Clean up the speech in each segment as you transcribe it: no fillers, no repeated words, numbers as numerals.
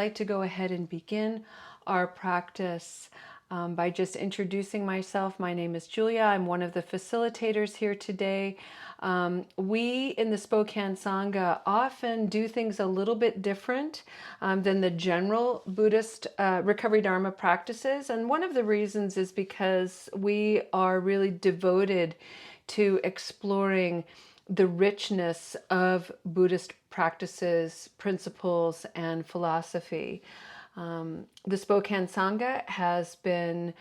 I'd like to go ahead and begin our practice by just introducing myself. My name is Julia. I'm one of the facilitators here today. We in the Spokane Sangha often do things a little bit different than the general Buddhist recovery Dharma practices. And one of the reasons is because we are really devoted to exploring the richness of Buddhist practices, principles, and philosophy. The Spokane Sangha has been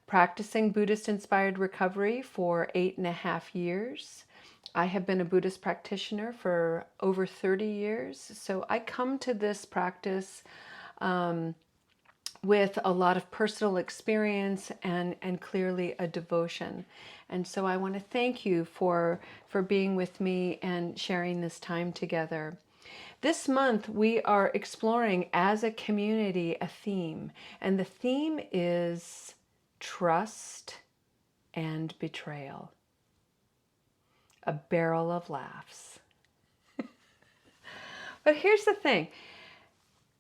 practicing Buddhist-inspired recovery for 8.5 years. I have been a Buddhist practitioner for over 30 years, so I come to this practice with a lot of personal experience and clearly a devotion. And so I want to thank you for being with me and sharing this time together. This month we are exploring as a community a theme, and the theme is trust and betrayal. A barrel of laughs. But here's the thing.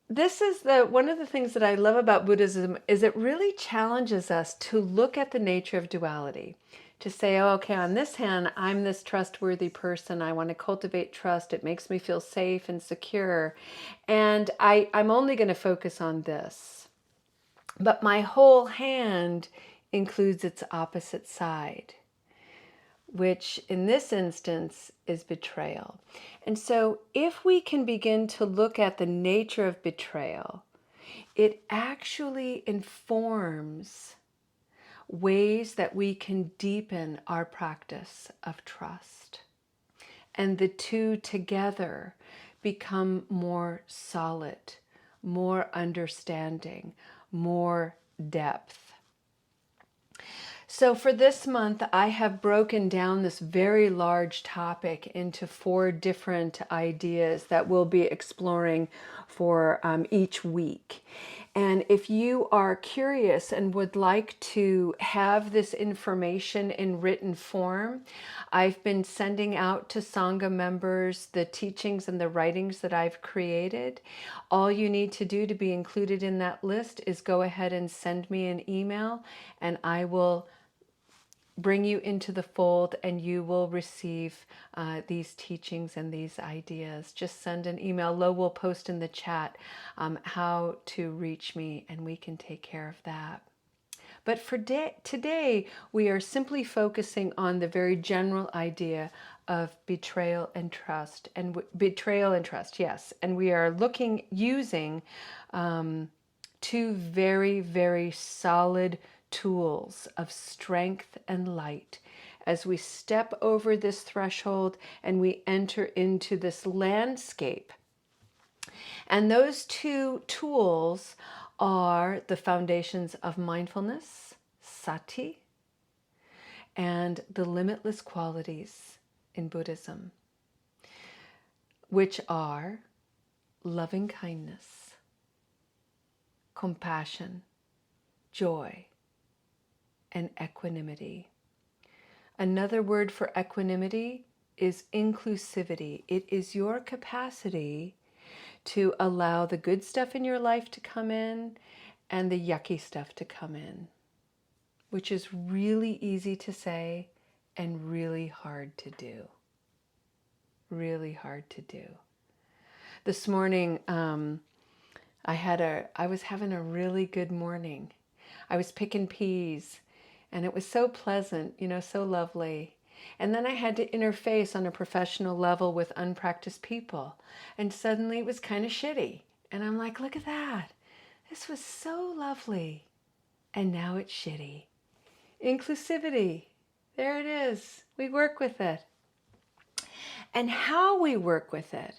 This is one of the things that I love about Buddhism is it really challenges us to look at the nature of duality. To say, oh, okay, on this hand, I'm this trustworthy person. I want to cultivate trust. It makes me feel safe and secure. And I'm only going to focus on this. But my whole hand includes its opposite side, which in this instance is betrayal. And so if we can begin to look at the nature of betrayal, it actually informs ways that we can deepen our practice of trust. And the two together become more solid, more understanding, more depth. So for this month, I have broken down this very large topic into 4 different ideas that we'll be exploring for each week. And if you are curious and would like to have this information in written form, I've been sending out to Sangha members the teachings and the writings that I've created. All you need to do to be included in that list is go ahead and send me an email, and I will bring you into the fold, and you will receive these teachings and these ideas. Just send an email. Lo will post in the chat how to reach me, and we can take care of that. But for today, we are simply focusing on the very general idea of betrayal and trust, betrayal and trust, yes. And we are using 2 very, very solid tools of strength and light as we step over this threshold and we enter into this landscape. And those 2 tools are the foundations of mindfulness, sati, and the limitless qualities in Buddhism, which are loving kindness, compassion, joy, and equanimity. Another word for equanimity is inclusivity. It is your capacity to allow the good stuff in your life to come in and the yucky stuff to come in, which is really easy to say and really hard to do. Really hard to do. This morning, I was having a really good morning. I was picking peas, and it was so pleasant, so lovely. And then I had to interface on a professional level with unpracticed people. And suddenly it was kind of shitty. And I'm like, look at that. This was so lovely. And now it's shitty. Inclusivity. There it is. We work with it. And how we work with it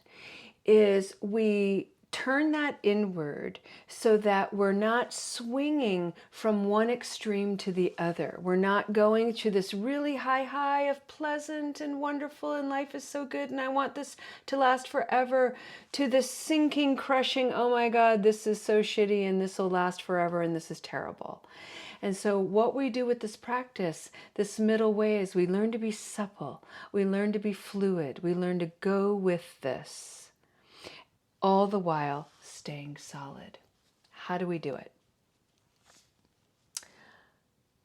is we turn that inward so that we're not swinging from one extreme to the other. We're not going to this really high of pleasant and wonderful and life is so good and I want this to last forever, to this sinking, crushing, oh my God, this is so shitty and this will last forever and this is terrible. And so what we do with this practice, this middle way, is we learn to be supple. We learn to be fluid. We learn to go with this. all the while staying solid. How do we do it?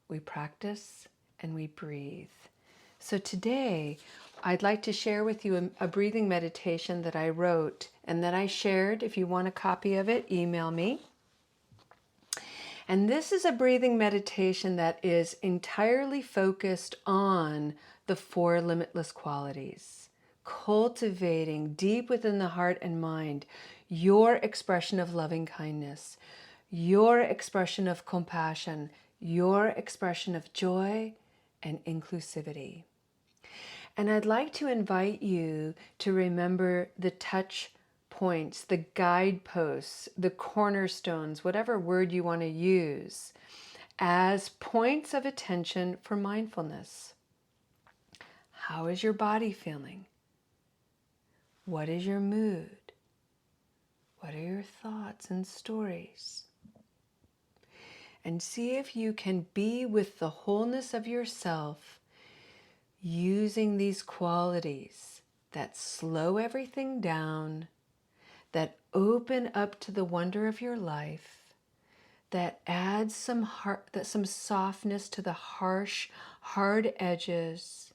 We practice and we breathe. So today, I'd like to share with you a breathing meditation that I wrote and that I shared. If you want a copy of it, email me. And this is a breathing meditation that is entirely focused on the 4 limitless qualities, cultivating deep within the heart and mind your expression of loving kindness, your expression of compassion, your expression of joy and inclusivity. And I'd like to invite you to remember the touch points, the guideposts, the cornerstones, whatever word you want to use, as points of attention for mindfulness. How is your body feeling? What is your mood? What are your thoughts and stories? And see if you can be with the wholeness of yourself using these qualities that slow everything down, that open up to the wonder of your life, that adds some softness to the harsh, hard edges,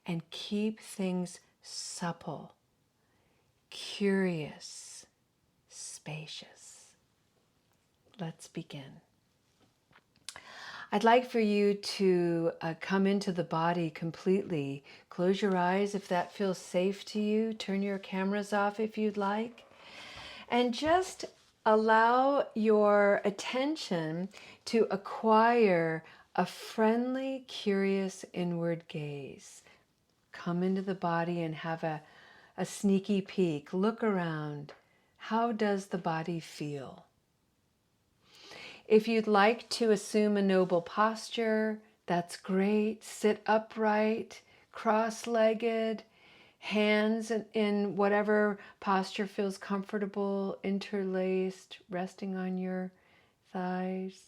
and keep things supple, curious, spacious. Let's begin. I'd like for you to come into the body completely. Close your eyes if that feels safe to you. Turn your cameras off if you'd like. And just allow your attention to acquire a friendly, curious inward gaze. Come into the body and have a sneaky peek. Look around. How does the body feel? If you'd like to assume a noble posture, that's great. Sit upright, cross-legged, hands in whatever posture feels comfortable, interlaced, resting on your thighs.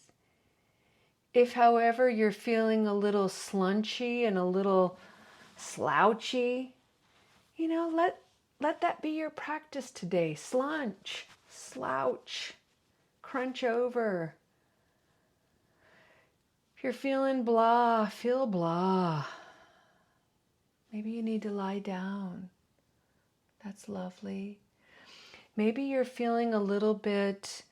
If, however, you're feeling a little slunchy and a little slouchy, let that be your practice today. Slunch, slouch, crunch over. If you're feeling blah, feel blah. Maybe you need to lie down. That's lovely. Maybe you're feeling a little bit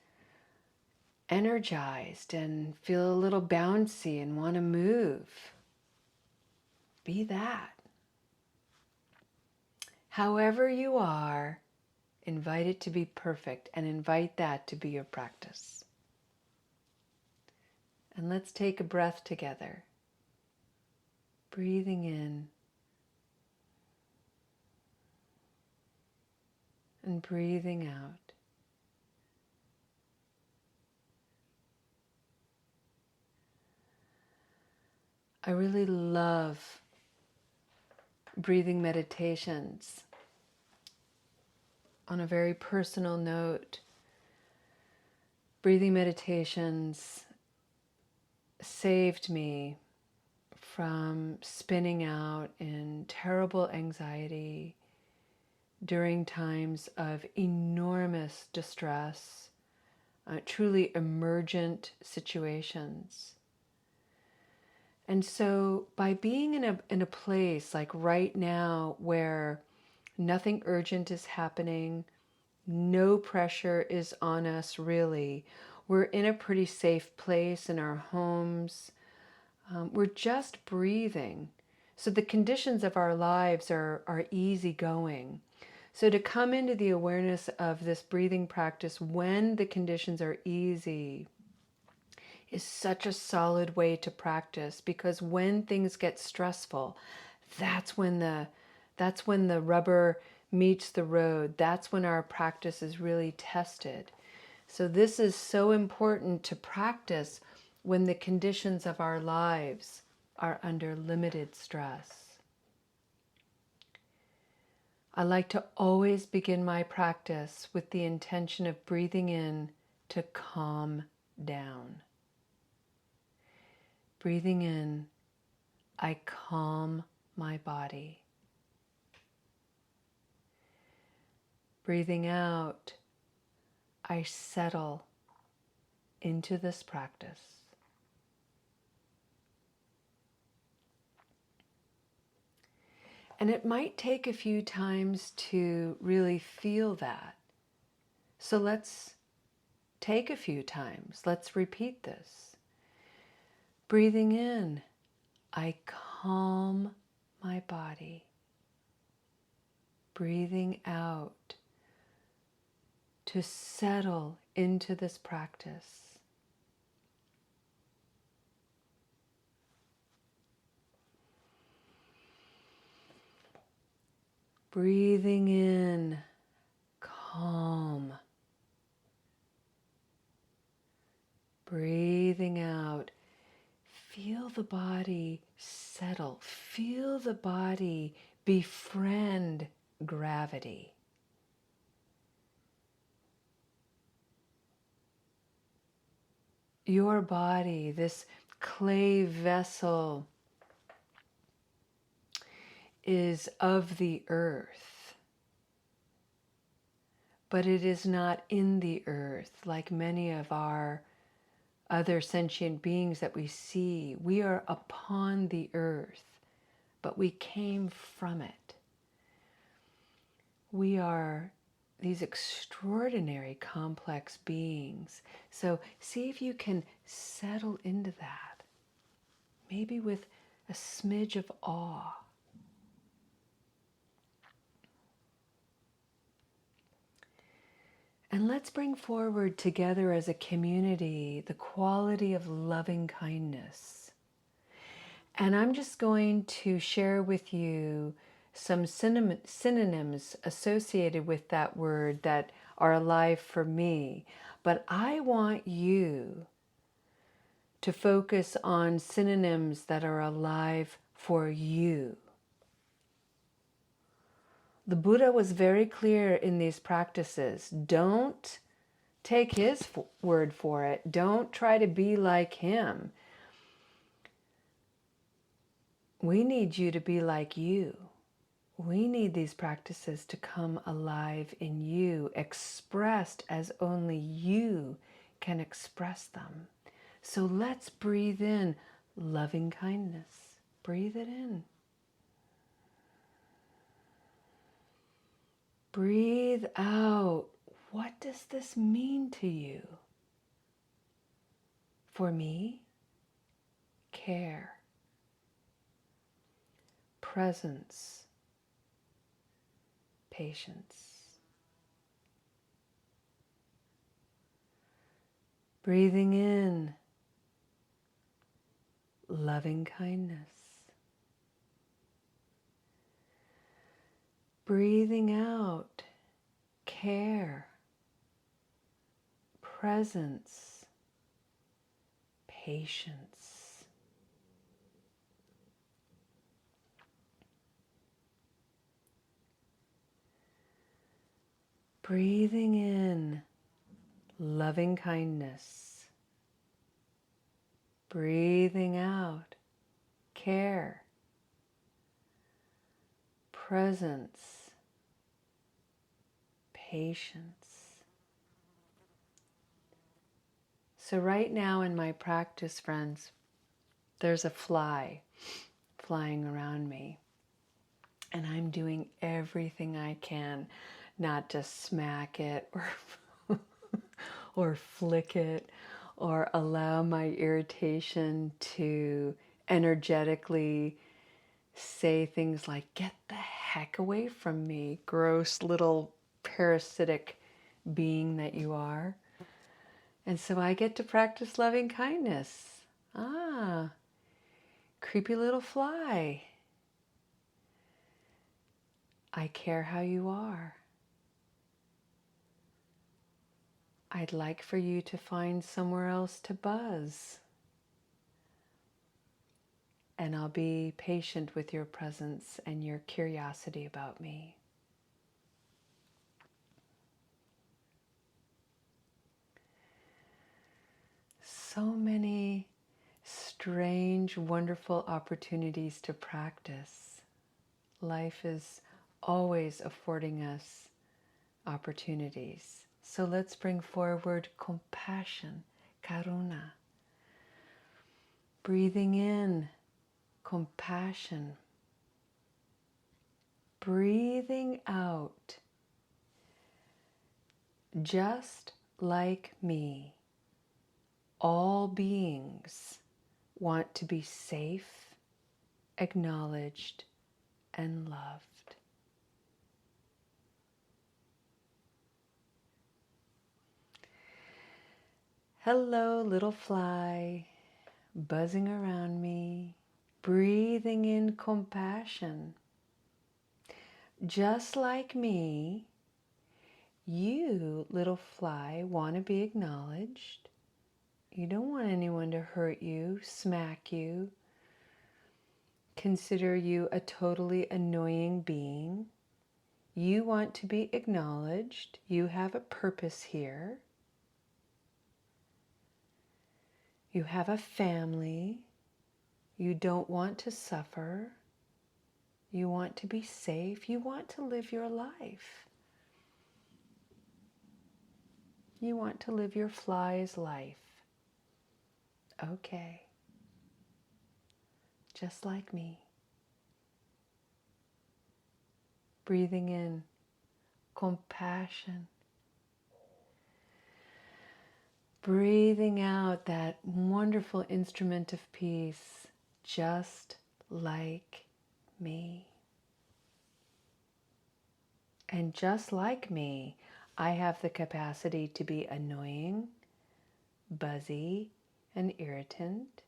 energized and feel a little bouncy and want to move. Be that. However you are, invite it to be perfect and invite that to be your practice. And let's take a breath together. Breathing in and breathing out. I really love breathing meditations. On a very personal note, breathing meditations saved me from spinning out in terrible anxiety during times of enormous distress, truly emergent situations. And so by being in a place like right now where nothing urgent is happening, no pressure is on us really, we're in a pretty safe place in our homes, we're just breathing. So the conditions of our lives are easygoing. So to come into the awareness of this breathing practice when the conditions are easy is such a solid way to practice, because when things get stressful, that's when the rubber meets the road. That's when our practice is really tested. So this is so important to practice when the conditions of our lives are under limited stress. I like to always begin my practice with the intention of breathing in to calm down. Breathing in, I calm my body. Breathing out, I settle into this practice. And it might take a few times to really feel that. So let's take a few times. Let's repeat this. Breathing in, I calm my body. Breathing out to settle into this practice. Breathing in, calm. Breathing out, feel the body settle. Feel the body befriend gravity. Your body, this clay vessel, is of the earth, but it is not in the earth like many of our other sentient beings that we see. We are upon the earth, but we came from it. We are these extraordinary complex beings. So see if you can settle into that, maybe with a smidge of awe. And let's bring forward together as a community the quality of loving kindness. And I'm just going to share with you some synonyms associated with that word that are alive for me. But I want you to focus on synonyms that are alive for you. The Buddha was very clear in these practices. Don't take his word for it. Don't try to be like him. We need you to be like you. We need these practices to come alive in you, expressed as only you can express them. So let's breathe in loving kindness. Breathe it in. Breathe out. What does this mean to you? For me, care, presence, patience. Breathing in, loving kindness. Breathing out, care, presence, patience. Breathing in, loving kindness. Breathing out, care, presence, patience. So right now in my practice, friends, there's a fly flying around me. And I'm doing everything I can not to smack it or flick it or allow my irritation to energetically say things like, get the heck away from me, gross little parasitic being that you are. And so I get to practice loving kindness. Ah, creepy little fly. I care how you are. I'd like for you to find somewhere else to buzz. And I'll be patient with your presence and your curiosity about me. So many strange, wonderful opportunities to practice. Life is always affording us opportunities. So let's bring forward compassion, karuna. Breathing in, compassion. Breathing out, just like me, all beings want to be safe, acknowledged, and loved. Hello, little fly, buzzing around me, breathing in compassion. Just like me, you, little fly, want to be acknowledged. You don't want anyone to hurt you, smack you, consider you a totally annoying being. You want to be acknowledged. You have a purpose here. You have a family. You don't want to suffer. You want to be safe. You want to live your life. You want to live your fly's life. Okay. Just like me. Breathing in compassion. Breathing out that wonderful instrument of peace, just like me. And just like me, I have the capacity to be annoying, buzzy, and irritant.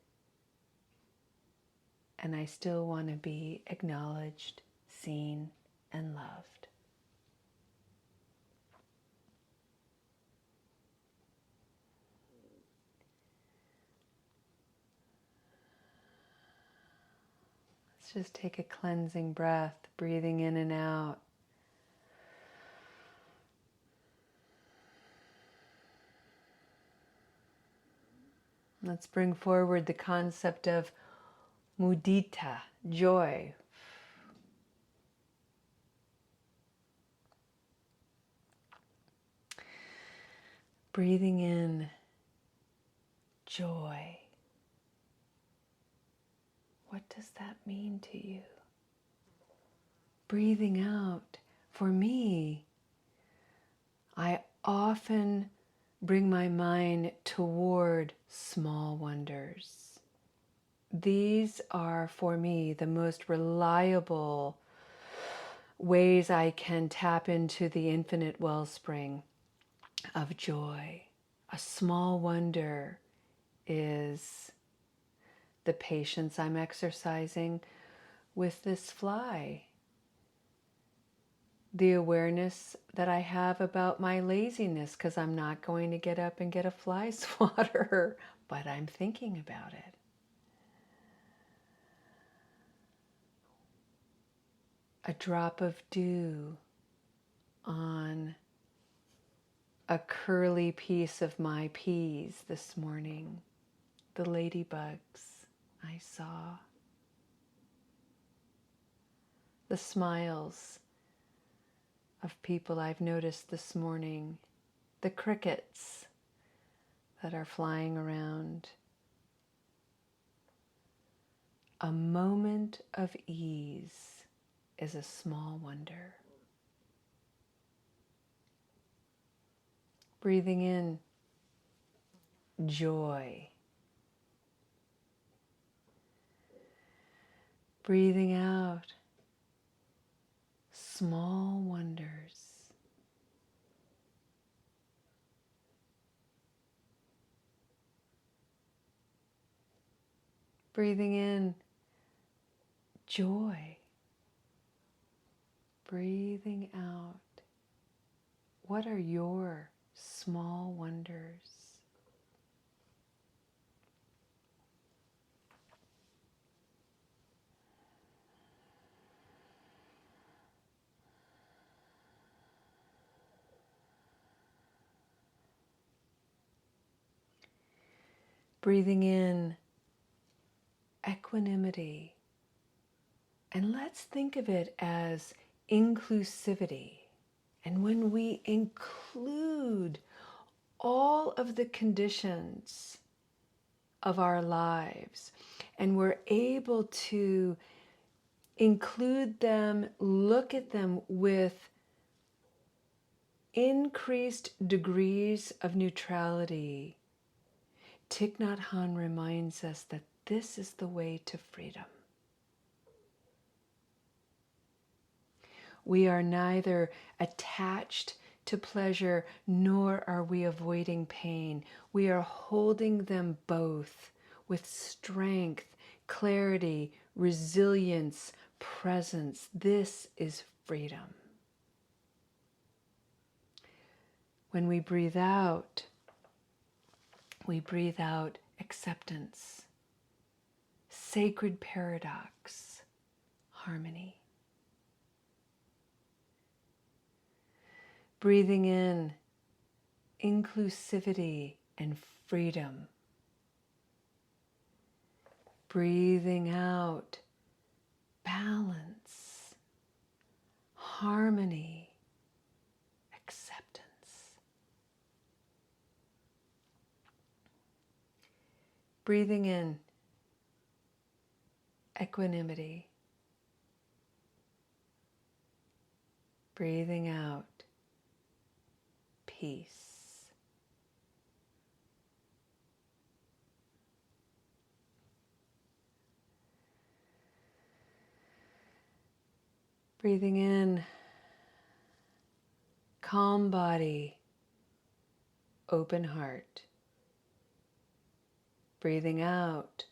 And I still want to be acknowledged, seen, and loved. Let's just take a cleansing breath, breathing in and out. Let's bring forward the concept of mudita, joy. Breathing in joy. What does that mean to you? Breathing out, for me, I often bring my mind toward small wonders. These are, for me, the most reliable ways I can tap into the infinite wellspring of joy. A small wonder is the patience I'm exercising with this fly. The awareness that I have about my laziness, because I'm not going to get up and get a fly swatter, but I'm thinking about it. A drop of dew on a curly piece of my peas this morning. The ladybugs I saw. The smiles of people I've noticed this morning. The crickets that are flying around. A moment of ease is a small wonder. Breathing in joy. Breathing out small wonders. Breathing in joy. Breathing out. What are your small wonders? Breathing in equanimity. And let's think of it as inclusivity. And when we include all of the conditions of our lives and we're able to include them, look at them with increased degrees of neutrality, Thich Nhat Hanh reminds us that this is the way to freedom. We are neither attached to pleasure nor are we avoiding pain. We are holding them both with strength, clarity, resilience, presence. This is freedom. When we breathe out acceptance, sacred paradox, harmony. Breathing in inclusivity and freedom. Breathing out balance, harmony, acceptance. Breathing in equanimity. Breathing out peace. Breathing in calm body, open heart. Breathing out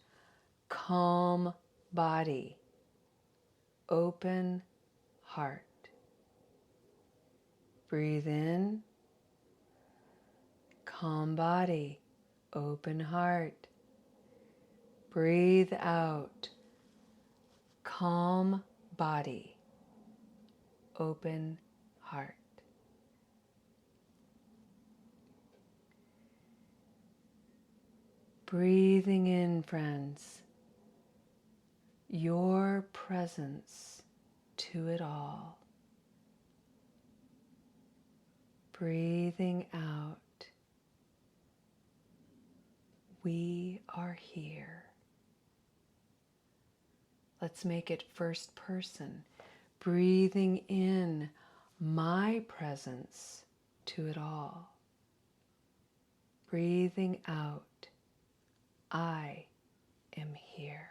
calm body, open heart. Breathe in calm body, open heart. Breathe out calm body, open heart. Breathing in, friends, your presence to it all. Breathing out, we are here. Let's make it first person. Breathing in my presence to it all. Breathing out, I am here.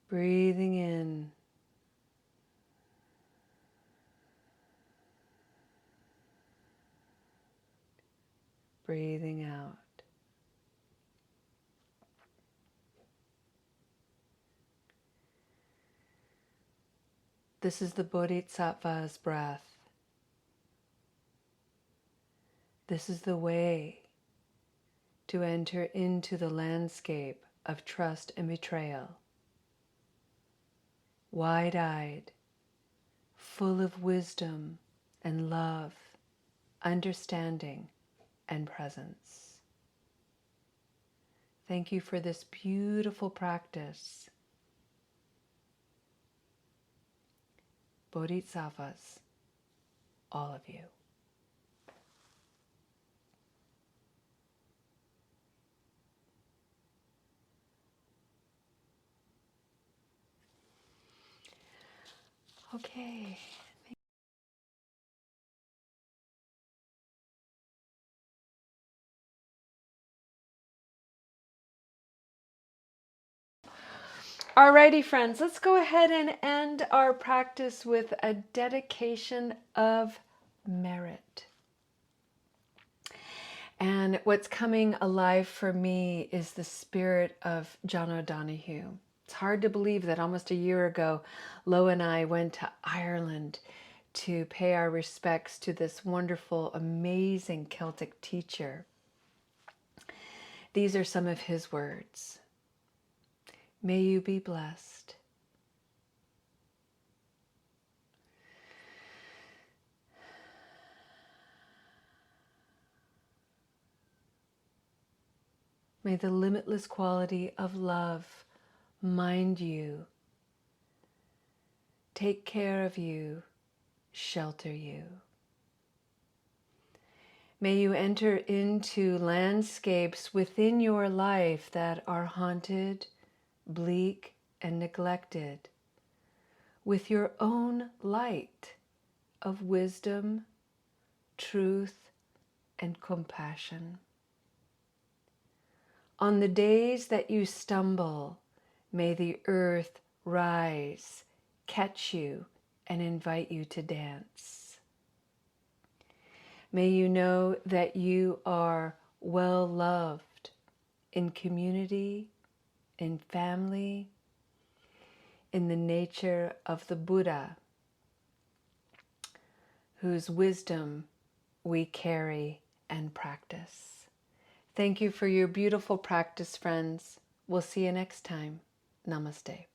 Breathing in, breathing out. This is the Bodhisattva's breath. This is the way to enter into the landscape of trust and betrayal. Wide-eyed, full of wisdom and love, understanding and presence. Thank you for this beautiful practice. Bodhisattvas, all of you. Okay. Alrighty, friends, let's go ahead and end our practice with a dedication of merit. And what's coming alive for me is the spirit of John O'Donohue. It's hard to believe that almost a year ago, Lo and I went to Ireland to pay our respects to this wonderful, amazing Celtic teacher. These are some of his words. May you be blessed. May the limitless quality of love mind you, take care of you, shelter you. May you enter into landscapes within your life that are haunted, bleak, and neglected with your own light of wisdom, truth, and compassion. On the days that you stumble, may the earth rise, catch you, and invite you to dance. May you know that you are well loved in community, in family, in the nature of the Buddha, whose wisdom we carry and practice. Thank you for your beautiful practice, friends. We'll see you next time. Namaste.